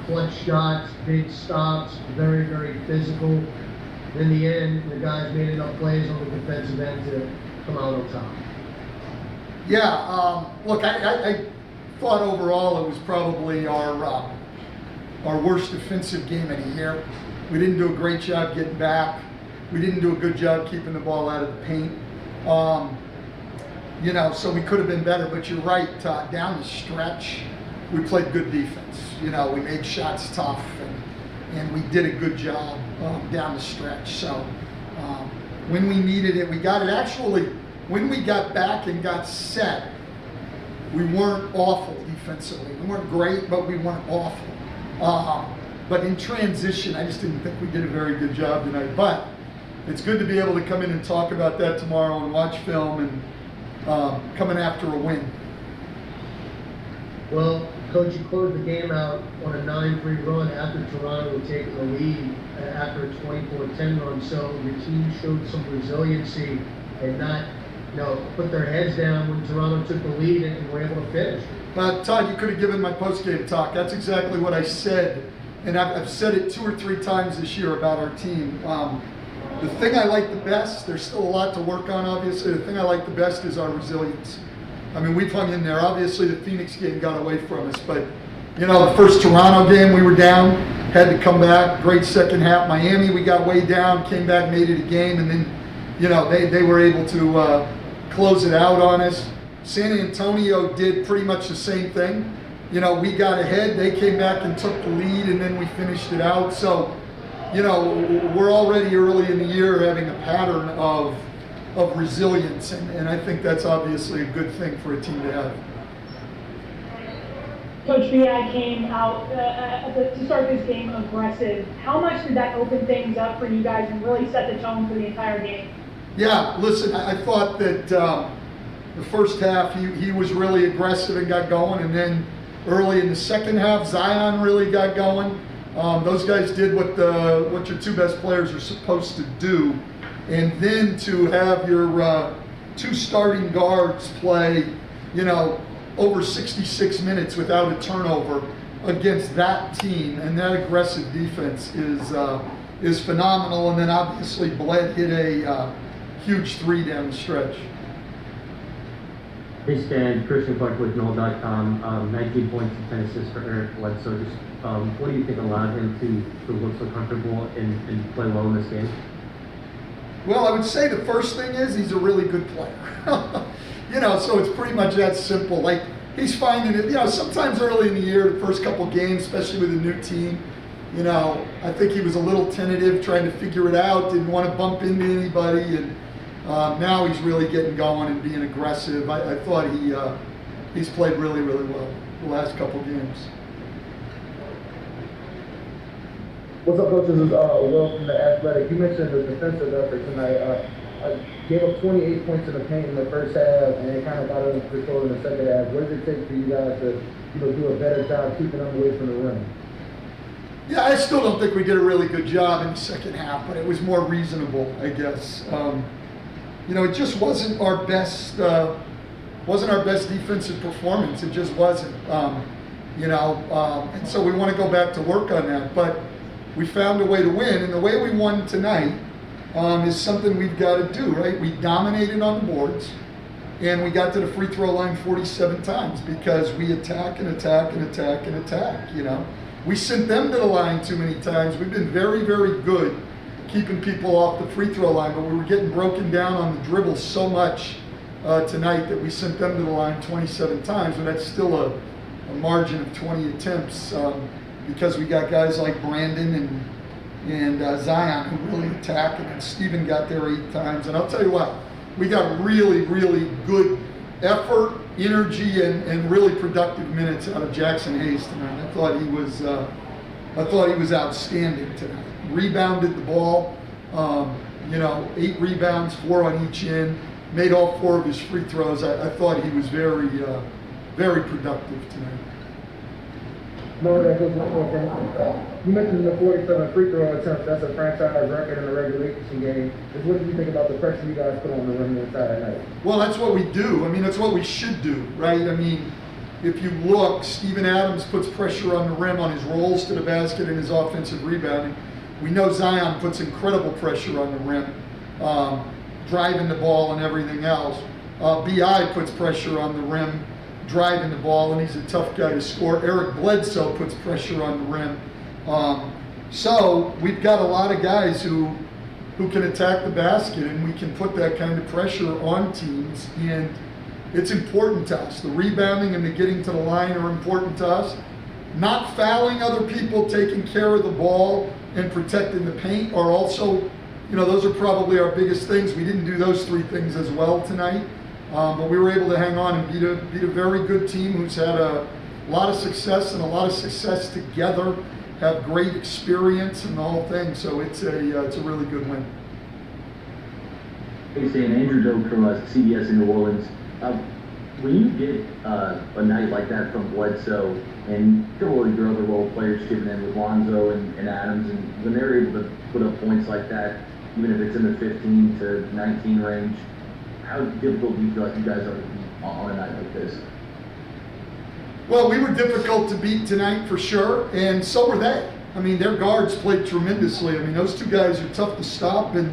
clutch shots, big stops, very, very physical. In the end, the guys made enough plays on the defensive end to come out on top. Yeah, look, I thought overall it was probably our worst defensive game of the year. We didn't do a great job getting back. We didn't do a good job keeping the ball out of the paint. You know, so we could have been better, but you're right, down the stretch, we played good defense. You know, we made shots tough, and we did a good job down the stretch. So when we needed it, we got it. Actually, when we got back and got set, we weren't awful defensively. We weren't great, but we weren't awful. But in transition, I just didn't think we did a very good job tonight. But it's good to be able to come in and talk about that tomorrow and watch film and coming after a win. Well, Coach, you closed the game out on a 9-3 run after Toronto had taken the lead after a 24-10 run. So your team showed some resiliency and not, you know, put their heads down when Toronto took the lead and were able to finish. But Todd, you could have given my post-game talk. That's exactly what I said, and I've said it 2 or 3 times this year about our team. The thing I like the best, there's still a lot to work on, obviously. The thing I like the best is our resilience. I mean, we hung in there. Obviously, the Phoenix game got away from us, but, you know, the first Toronto game, we were down, had to come back. Great second half. Miami, we got way down, came back, made it a game, and then, you know, they were able to close it out on us. San Antonio did pretty much the same thing. You know, we got ahead, they came back and took the lead, and then we finished it out. So, you know, we're already early in the year having a pattern of resilience, and I think that's obviously a good thing for a team to have. Coach Viad came out to start this game aggressive. How much did that open things up for you guys and really set the tone for the entire game? Yeah, listen, I thought that the first half he was really aggressive and got going, and then early in the second half, Zion really got going. Those guys did what your 2 best players are supposed to do, and then to have your 2 starting guards play, you know, over 66 minutes without a turnover against that team and that aggressive defense is phenomenal. And then obviously Bled hit a huge 3 down the stretch. Hey Stan, Christian Clark with Noel.com. 19 points and 10 assists for Eric Bledsoe. Just what do you think allowed him to look so comfortable and play well in this game? Well, I would say the first thing is he's a really good player. You know, so it's pretty much that simple. Like, he's finding it, you know, sometimes early in the year, the first couple games, especially with a new team, you know, I think he was a little tentative, trying to figure it out, didn't want to bump into anybody, and now he's really getting going and being aggressive. I thought he's played really, really well the last couple games. What's up, coach? This is Will from The Athletic. You mentioned the defensive effort tonight. Gave up 28 points in the paint in the first half, and it kind of got under control in the second half. What does it take for you guys to, you know, do a better job keeping them away from the rim? Yeah, I still don't think we did a really good job in the second half, but it was more reasonable, I guess. You know, it just wasn't our best defensive performance. It just wasn't. You know, and so we want to go back to work on that. But we found a way to win, and the way we won tonight is something we've got to do, right? We dominated on the boards, and we got to the free throw line 47 times because we attack and attack and attack and attack, you know. We sent them to the line too many times. We've been very, very good keeping people off the free throw line, but we were getting broken down on the dribble so much tonight that we sent them to the line 27 times, and that's still a margin of 20 attempts because we got guys like Brandon and Zion who really attack, and then Steven got there 8 times. And I'll tell you what, we got really, really good effort, energy, and really productive minutes out of Jackson Hayes tonight. I thought he was outstanding tonight. Rebounded the ball, you know, 8 rebounds, 4 on each end, made all 4 of his free throws. I thought he was very, very productive tonight. No, that goes one more thing. You mentioned the 47 free throw attempts. That's a franchise record in the regulation game. Just what do you think about the pressure you guys put on the rim inside at night? Well, that's what we do. I mean, that's what we should do, right? I mean, if you look, Steven Adams puts pressure on the rim on his rolls to the basket and his offensive rebounding. We know Zion puts incredible pressure on the rim, driving the ball and everything else. B.I. puts pressure on the rim, driving the ball, and he's a tough guy to score. Eric Bledsoe puts pressure on the rim. So we've got a lot of guys who can attack the basket, and we can put that kind of pressure on teams, and it's important to us. The rebounding and the getting to the line are important to us. Not fouling other people, taking care of the ball, and protecting the paint are also, those are probably our biggest things. We didn't do those three things as well tonight, but we were able to hang on and beat a very good team who's had a lot of success and a lot of success together, have great experience and the whole thing. So it's a really good win. Hey Stan, Andrew Doak from CBS in New Orleans. When you get a night like that from Bledsoe and a couple of your other role players chipping in with Lonzo and Adams, and when they're able to put up points like that, even if it's in the 15 to 19 range, how difficult do you feel like you guys are to beat on a night like this? Well, we were difficult to beat tonight for sure, and so were they. I mean, their guards played tremendously. I mean, those two guys are tough to stop, and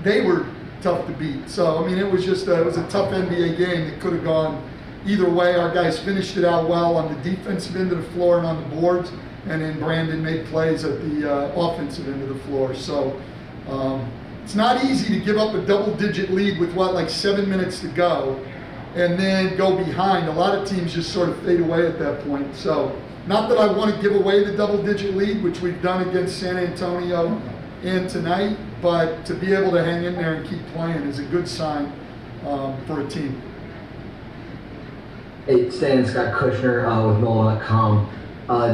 they were tough to beat. So, I mean, it was just it was a tough NBA game that could have gone either way. Our guys finished it out well on the defensive end of the floor and on the boards, and then Brandon made plays at the offensive end of the floor. So it's not easy to give up a double-digit lead with, like 7 minutes to go and then go behind. A lot of teams just sort of fade away at that point. So not that I want to give away the double-digit lead, which we've done against San Antonio and tonight, but to be able to hang in there and keep playing is a good sign for a team. Hey, Stan, Scott Kushner with NOLA.com.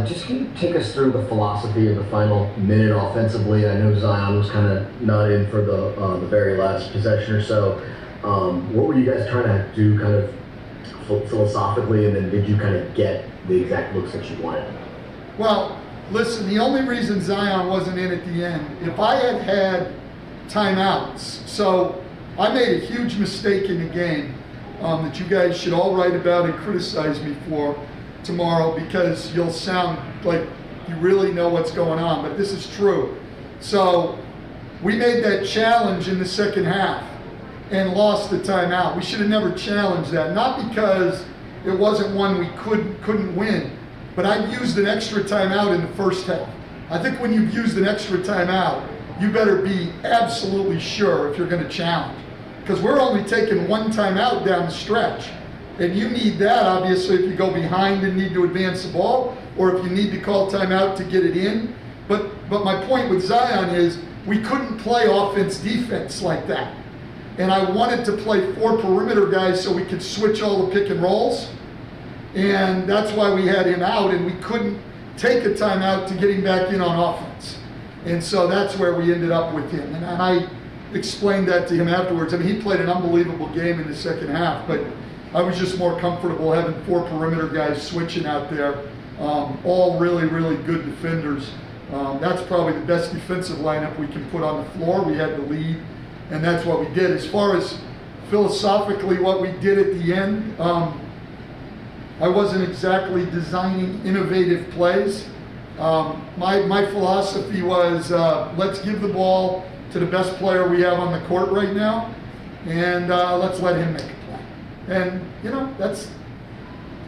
Just can you take us through the philosophy of the final minute offensively? I know Zion was kind of not in for the very last possession or so. What were you guys trying to do kind of philosophically, and then did you kind of get the exact looks that you wanted? Well, listen, the only reason Zion wasn't in at the end, if I had timeouts, so I made a huge mistake in the game that you guys should all write about and criticize me for tomorrow, because you'll sound like you really know what's going on, but this is true. So we made that challenge in the second half and lost the timeout. We should have never challenged that, not because it wasn't one we couldn't win, but I used an extra timeout in the first half. I think when you've used an extra timeout, you better be absolutely sure if you're going to challenge, because we're only taking one timeout down the stretch. And you need that, obviously, if you go behind and need to advance the ball, or if you need to call timeout to get it in. But my point with Zion is we couldn't play offense-defense like that. And I wanted to play 4 perimeter guys so we could switch all the pick and rolls. And that's why we had him out, and we couldn't take a timeout to get him back in on offense. And so that's where we ended up with him. And I explained that to him afterwards. I mean, he played an unbelievable game in the second half, but I was just more comfortable having 4 perimeter guys switching out there, all really, really good defenders. That's probably the best defensive lineup we can put on the floor. We had the lead, and that's what we did. As far as philosophically what we did at the end, I wasn't exactly designing innovative plays. My philosophy was let's give the ball to the best player we have on the court right now, and let's let him make a play. And, that's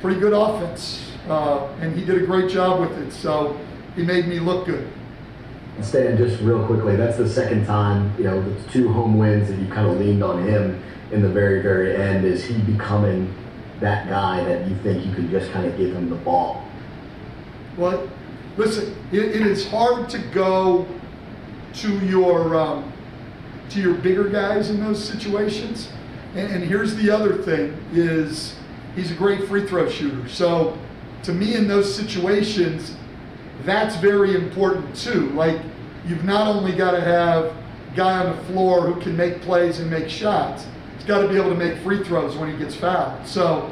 pretty good offense. And he did a great job with it, so he made me look good. Stan, just real quickly, that's the second time, the 2 home wins that you kind of leaned on him in the very, very end. Is he becoming that guy that you think you can just kind of give him the ball? Well, listen, it is hard to go to your bigger guys in those situations. And here's the other thing, is he's a great free throw shooter. So to me, in those situations, that's very important too. Like, you've not only got to have a guy on the floor who can make plays and make shots, he's got to be able to make free throws when he gets fouled. So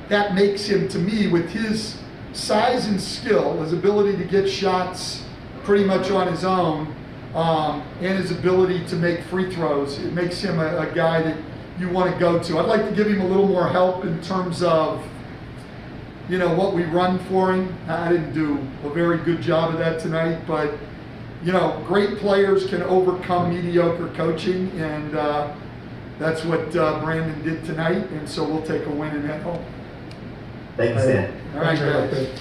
that makes him, to me, with his size and skill, his ability to get shots pretty much on his own, and his ability to make free throws, it makes him a guy that you want to go to. I'd like to give him a little more help in terms of, you know, what we run for him. I didn't do a very good job of that tonight, but, you know, great players can overcome mediocre coaching, and that's what Brandon did tonight, and so we'll take a win and head home. Thanks, Dan. All right, guys.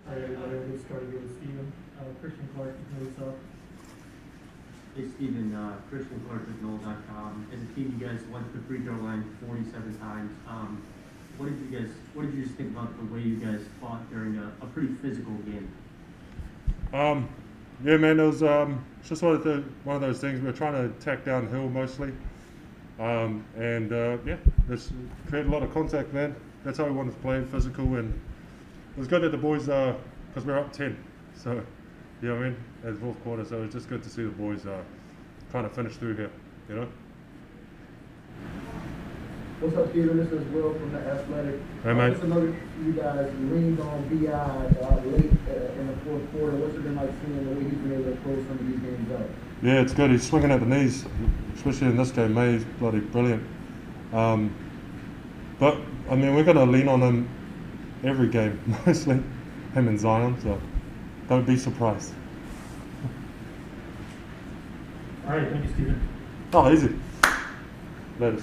All right, everybody, we'll start again with Steven. Christian Clark, notes up. Hey Steven, Christian Clark with Knoll.com. As a team, you guys went to the free throw line 47 times. What did you just think about the way you guys fought during a pretty physical game? Yeah, man, it was it's just one of those things. We were trying to attack downhill mostly, yeah, just create a lot of contact, man. That's how we wanted to play, physical, and it was good that the boys, because we're up 10, so you know what I mean, at the fourth quarter. So it's just good to see the boys kind of finish through here, you know. What's up, Peter? This is Will from The Athletic. Hey, man. Just another, you guys leaned on B.I. Late in the fourth quarter. What's it been like seeing the way he's been able to close some of these games out? Yeah, it's good. He's swinging at the knees, especially in this game. He's bloody brilliant. But I mean, we're gonna lean on him every game, mostly him and Zion. So don't be surprised. All right, thank you, Steven. Oh, easy. Later.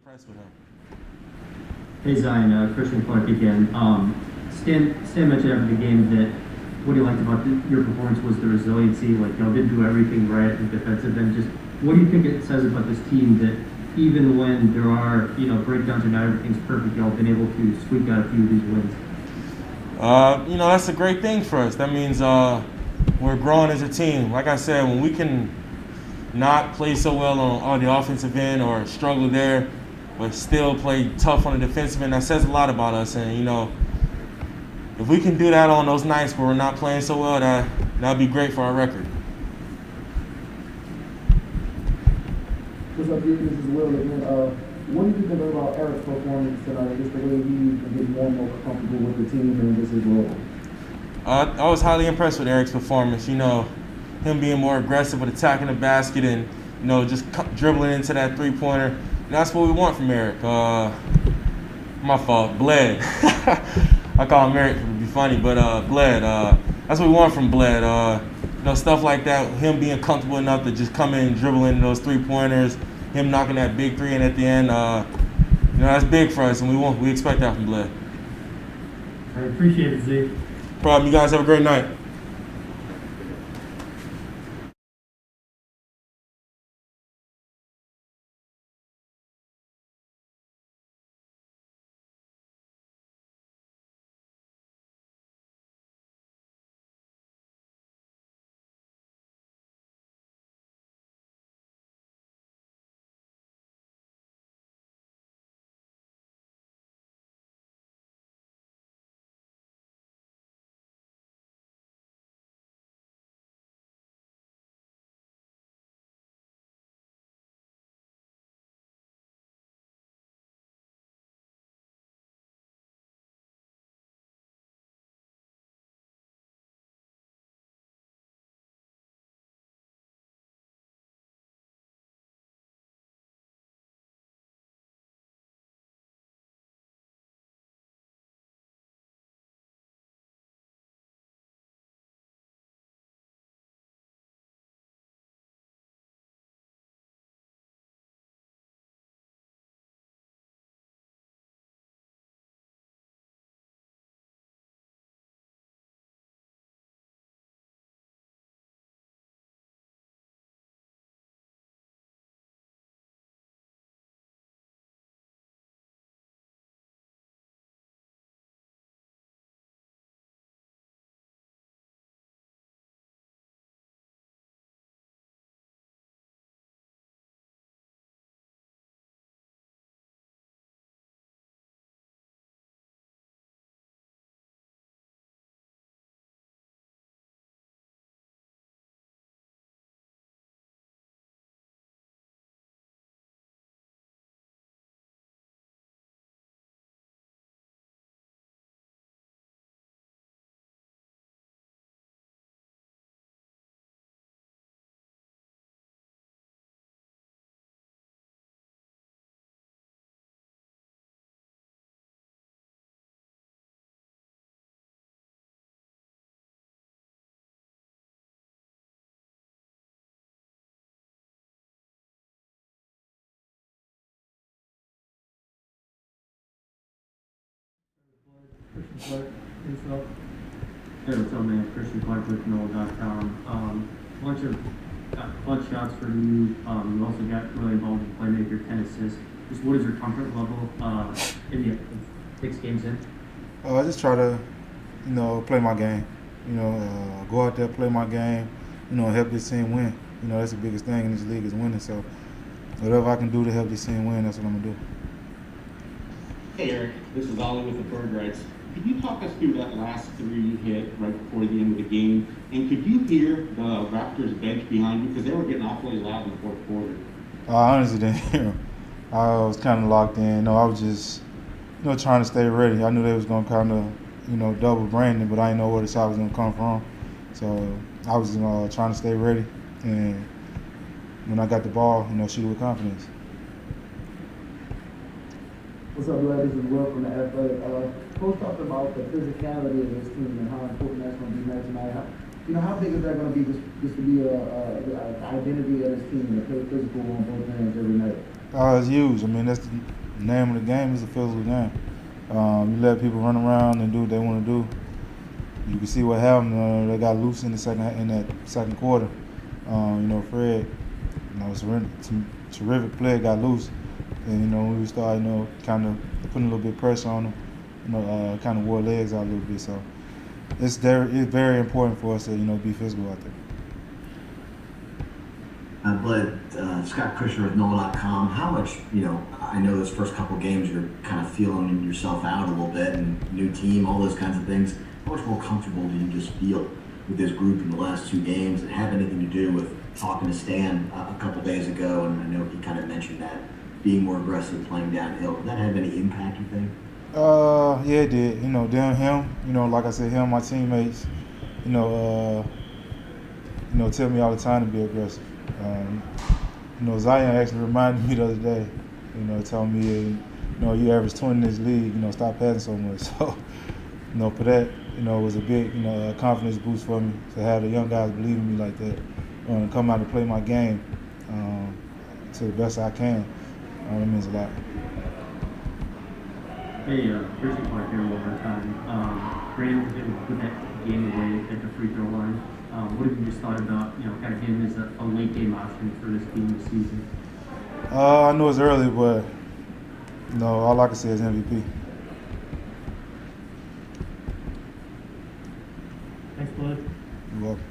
impressed with him. Hey Zion, Christian Clark again. Stan mentioned after the game that what he liked about your performance was the resiliency. Like y'all didn't do everything right in defensive end. Just what do you think it says about this team that even when there are breakdowns and not everything's perfect, y'all been able to squeak out a few of these wins? That's a great thing for us. That means we're growing as a team. Like I said, when we can not play so well on the offensive end or struggle there, but still play tough on the defensive end, that says a lot about us. And, if we can do that on those nights where we're not playing so well, that'd be great for our record. What's up, This is Will again. What do you think about Eric's performance tonight? Just the way he's getting more and more comfortable with the team and just his role. I was highly impressed with Eric's performance. Him being more aggressive with attacking the basket and just dribbling into that three-pointer. And that's what we want from Eric. My fault, Bled. I call him Eric to be funny, but Bled. That's what we want from Bled. Stuff like that. Him being comfortable enough to just come in and dribble into those three-pointers. Him knocking that big three in at the end. That's big for us, and we expect that from Bled. I appreciate it, Z. Problem. You guys have a great night. Christian Clark, yourself. Hey, what's up, man? Christian Clark with Noel.com. Bunch of clutch shots for you. You also got really involved in playmaker, 10 assists. Just what is your comfort level in the 6 games in? I just try to, play my game. Go out there, play my game. Help this team win. That's the biggest thing in this league is winning. So whatever I can do to help this team win, that's what I'm gonna do. Hey Eric, this is Ollie with the Bird Rights. Could you talk us through that last 3 you hit right before the end of the game? And could you hear the Raptors bench behind you? Because they were getting awfully loud in the fourth quarter. I honestly didn't hear them. I was kind of locked in. I was just, trying to stay ready. I knew they was going to kind of, double Brandon, but I didn't know where the shot was going to come from. So I was trying to stay ready. And when I got the ball, shoot with confidence. What's up, ladies? This is Will from the Athletic. Coach talked about the physicality of this team and how important that's going to be next tonight. How big is that going to be just to be the identity of this team and to play physical on both ends every night? It's huge. I mean, that's the name of the game. It's a physical game. You let people run around and do what they want to do. You can see what happened. They got loose in that second quarter. Fred, it's a terrific play. Got loose, and we started, kind of putting a little bit of pressure on them. Kind of wore legs out a little bit. So it's very important for us to be physical out there. Scott Christian with NOLA.com. How much, I know those first couple games you're kind of feeling yourself out a little bit, and new team, all those kinds of things. How much more comfortable do you just feel with this group in the last 2 games? It have anything to do with talking to Stan a couple days ago, and I know he kind of mentioned that being more aggressive, playing downhill. Did that have any impact, you think? Yeah, it did. Him, like I said, my teammates, tell me all the time to be aggressive. Zion actually reminded me the other day, told me, you average 20 in this league, stop passing so much. So, for that, it was a big, confidence boost for me to have the young guys believe in me like that, and come out and play my game to the best I can. It means a lot. Hey, Christian Clark here one more time. Brandon was able to put that game away at the free throw line. What have you just thought about, kind of him as a late game option for this team this season? I know it's early, but all I can say is MVP. Thanks, Bud. You're welcome.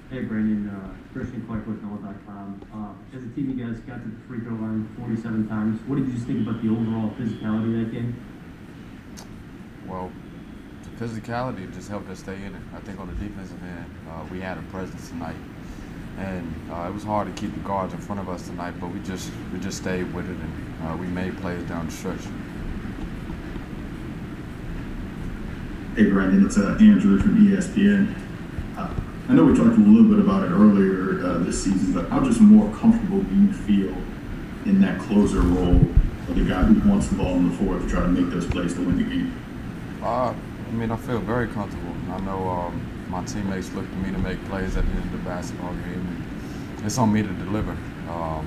Hey Brandon, Christian Clark with NOLA.com. As a team, you guys got to the free throw line 47 times. What did you just think about the overall physicality of that game? Well, the physicality just helped us stay in it. I think on the defensive end, we had a presence tonight, and it was hard to keep the guards in front of us tonight. But we just stayed with it, and we made plays down the stretch. Hey Brandon, it's Andrew from ESPN. I know we talked a little bit about it earlier this season, but how just more comfortable do you feel in that closer role of the guy who wants the ball in the fourth to try to make those plays to win the game? I mean, I feel very comfortable. I know my teammates look to me to make plays at the end of the basketball game. And it's on me to deliver,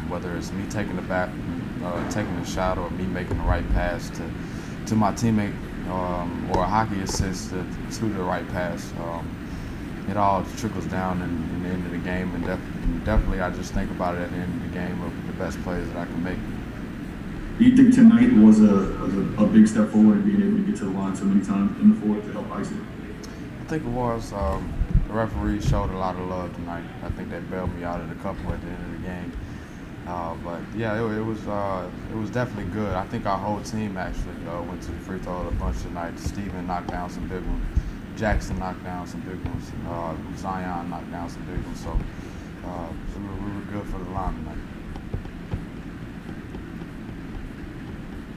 whether it's me taking taking the shot, or me making the right pass to my teammate, or a hockey assist to the right pass. It all trickles down in the end of the game, and definitely I just think about it at the end of the game of the best plays that I can make. Do you think tonight was a big step forward in being able to get to the line so many times in the fourth to help ice it? I think it was. The referee showed a lot of love tonight. I think they bailed me out at a couple at the end of the game. But yeah, it was definitely good. I think our whole team actually went to the free throw a bunch tonight. Steven knocked down some big ones. Jackson knocked down some big ones. Zion knocked down some big ones. So we were good for the line tonight.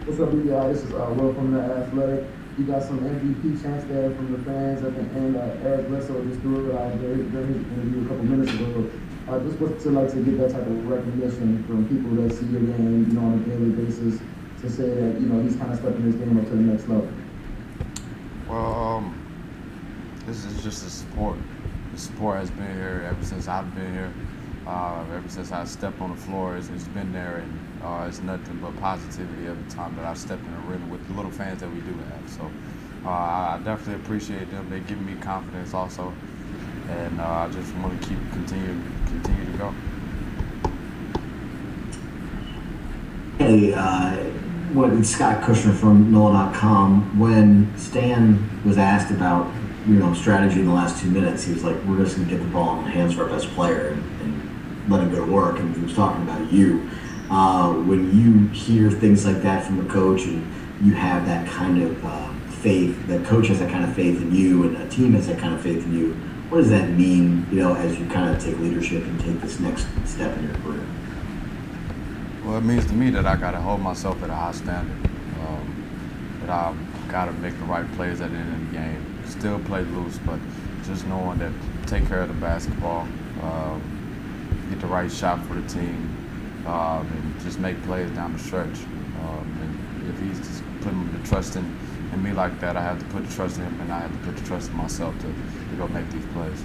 What's up, y'all? This is Will from The Athletic. You got some MVP chants there from the fans at the end. Eric Bledsoe just threw it out there during his interview a couple minutes ago. Just what's it like to get that type of recognition from people that see your game, on a daily basis, to say that, he's kind of stepping his game up to the next level? Well, this is just the support. The support has been here ever since I've been here. Ever since I stepped on the floor, it's been there, and it's nothing but positivity every time that I've stepped in the arena with the little fans that we do have. So I definitely appreciate them. They give me confidence also, and I just want to continue to go. Hey, it's Scott Kushner from NOLA.com. When Stan was asked about strategy in the last 2 minutes, he was like, "We're just going to get the ball in the hands of our best player and let him go to work." And he was talking about you. When you hear things like that from a coach, and you have that kind of faith, that coach has that kind of faith in you, and a team has that kind of faith in you, what does that mean, as you kind of take leadership and take this next step in your career? Well, it means to me that I got to hold myself at a high standard. That I've got to make the right plays at the end of the game. Still play loose, but just knowing that take care of the basketball, get the right shot for the team, and just make plays down the stretch. And if he's just putting the trust in me like that, I have to put the trust in him, and I have to put the trust in myself to go make these plays.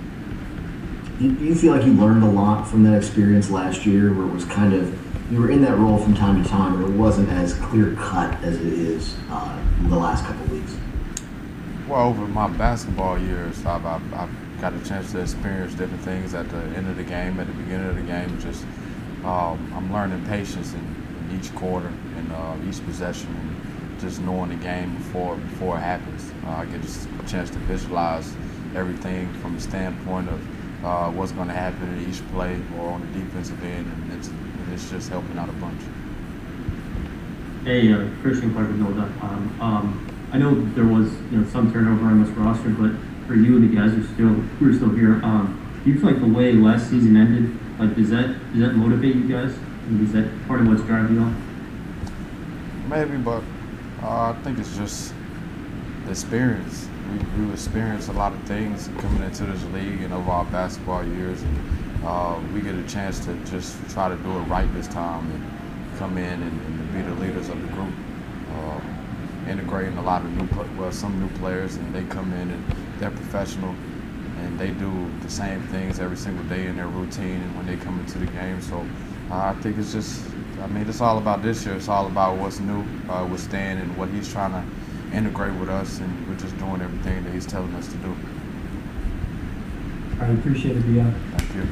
You feel like you learned a lot from that experience last year, where it was kind of, you were in that role from time to time, but it wasn't as clear cut as it is in the last couple of weeks? Well, over my basketball years, I've got a chance to experience different things at the end of the game, at the beginning of the game. Just I'm learning patience in each quarter and each possession, and just knowing the game before it happens. I get a chance to visualize everything from the standpoint of what's going to happen in each play or on the defensive end, and it's just helping out a bunch. Hey, Christian Clark with NOLA.com. I know there was some turnover on this roster, but for you and the guys who are still here, do you feel like the way last season ended, like does that motivate you guys? And is that part of what's driving you on? Maybe, but I think it's just the experience. We've experienced a lot of things coming into this league and over our basketball years, and we get a chance to just try to do it right this time and come in and be the leaders of the group. Integrating a lot of some new players, and they come in and they're professional, and they do the same things every single day in their routine and when they come into the game. So I think it's just, it's all about this year. It's all about what's new with Stan and what he's trying to integrate with us, and we're just doing everything that he's telling us to do. I appreciate it, Dion. Thank you.